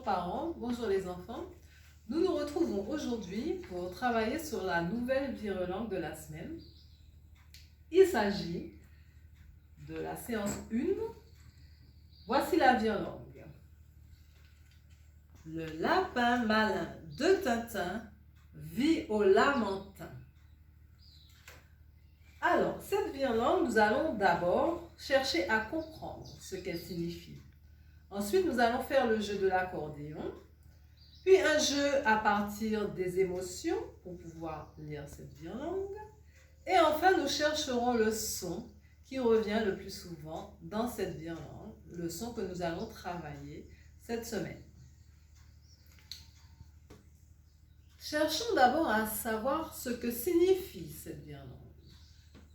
parents, bonjour les enfants. Nous nous retrouvons aujourd'hui pour travailler sur la nouvelle virelangue de la semaine. Il s'agit de la séance 1. Voici la virelangue. Le lapin malin de Tintin vit au Lamentin. Alors, cette virelangue, nous allons d'abord chercher à comprendre ce qu'elle signifie. Ensuite, nous allons faire le jeu de l'accordéon, puis un jeu à partir des émotions pour pouvoir lire cette virelangue. Et enfin, nous chercherons le son qui revient le plus souvent dans cette virelangue, le son que nous allons travailler cette semaine. Cherchons d'abord à savoir ce que signifie cette virelangue.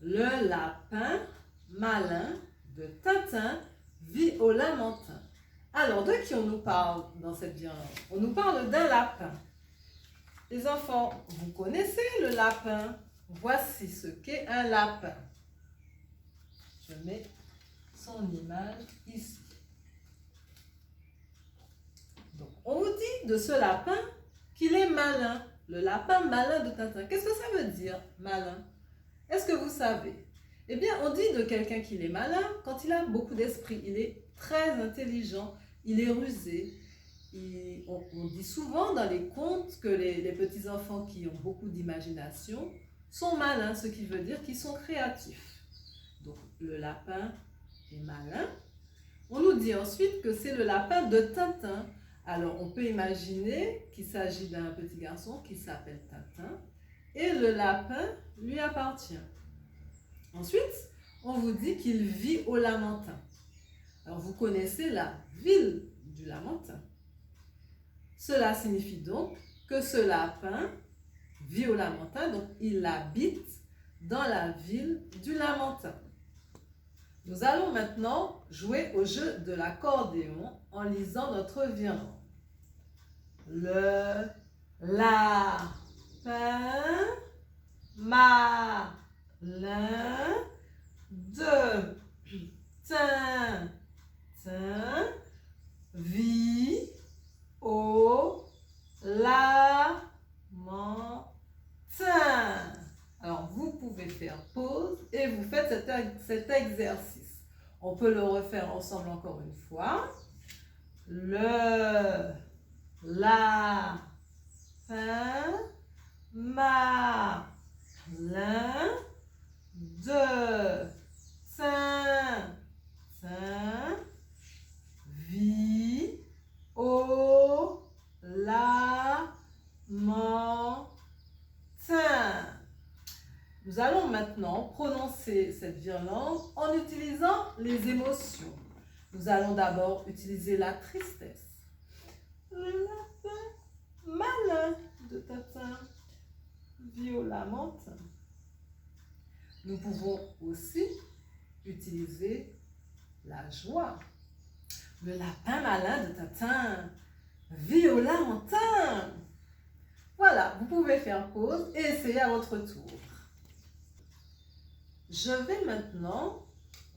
Le lapin malin de Tintin vit au Lamentin. Alors, de qui on nous parle dans cette virelangue? On nous parle d'un lapin. Les enfants, vous connaissez le lapin? Voici ce qu'est un lapin. Je mets son image ici. Donc, on vous dit de ce lapin qu'il est malin. Le lapin malin de Tintin. Qu'est-ce que ça veut dire, malin? Est-ce que vous savez? Eh bien, on dit de quelqu'un qu'il est malin quand il a beaucoup d'esprit. Il est très intelligent, il est rusé. On dit souvent dans les contes que les petits-enfants qui ont beaucoup d'imagination sont malins, ce qui veut dire qu'ils sont créatifs. Donc, le lapin est malin. On nous dit ensuite que c'est le lapin de Tintin. Alors, on peut imaginer qu'il s'agit d'un petit garçon qui s'appelle Tintin et le lapin lui appartient. Ensuite, on vous dit qu'il vit au Lamentin. Alors, vous connaissez la ville du Lamentin. Cela signifie donc que ce lapin vit au Lamentin, donc il habite dans la ville du Lamentin. Nous allons maintenant jouer au jeu de l'accordéon en lisant notre virelangue. Le lapin malin de Tintin vit au Lamentin. Alors, vous pouvez faire pause et vous faites cet exercice. On peut le refaire ensemble encore une fois. Le lapin malin de Tintin vit au Lamentin. Nous allons maintenant prononcer cette virelangue en utilisant les émotions. Nous allons d'abord utiliser la tristesse. Le lapin malin de Tintin vit au Lamentin. Nous pouvons aussi utiliser la joie. Le lapin malin de Tintin vit au Lamentin. Voilà, vous pouvez faire pause et essayer à votre tour. Je vais maintenant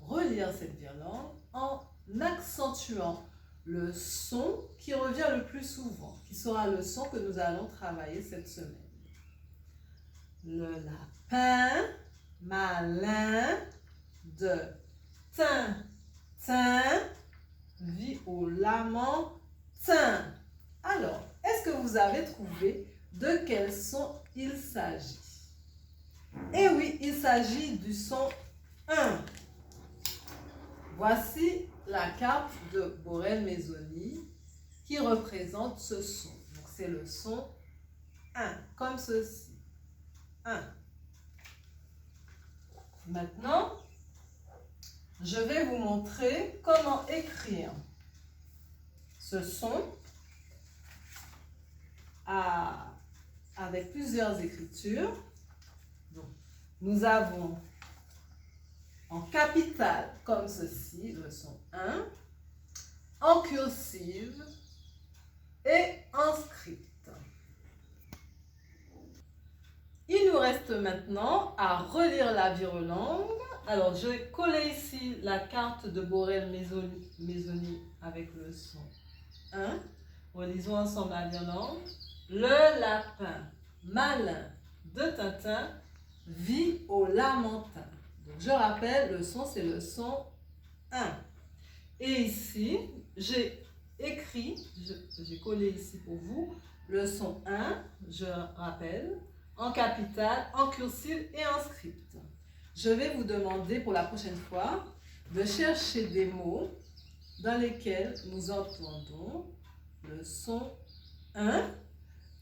relire cette virelangue en accentuant le son qui revient le plus souvent, qui sera le son que nous allons travailler cette semaine. Le lapin malin de Tintin vit au Lamentin. Alors, est-ce que vous avez trouvé de quel son il s'agit? Eh oui, il s'agit du son 1. Voici la carte de Borel-Mézoni qui représente ce son. Donc, c'est le son 1, comme ceci. 1. Maintenant, je vais vous montrer comment écrire ce son avec plusieurs écritures. Donc, nous avons en capitale comme ceci, le son 1, en cursive et en script. Il nous reste maintenant à relire la virelangue. Alors, je vais coller ici la carte de Borel-Mézoni avec le son 1. Relisons ensemble la violon. Le lapin malin de Tintin vit au Lamentin. Donc, je rappelle, le son, c'est le son 1. Et ici, j'ai écrit, j'ai collé ici pour vous, le son 1, je rappelle, en capital, en cursive et en script. Je vais vous demander pour la prochaine fois de chercher des mots dans lesquels nous entendons le son 1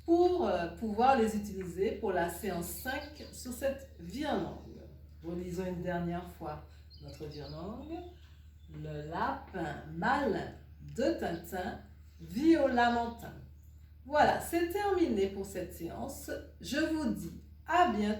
pour pouvoir les utiliser pour la séance 5 sur cette virelangue. Relisons une dernière fois notre virelangue. Le lapin malin de Tintin vit au Lamentin. Voilà, c'est terminé pour cette séance. Je vous dis à bientôt.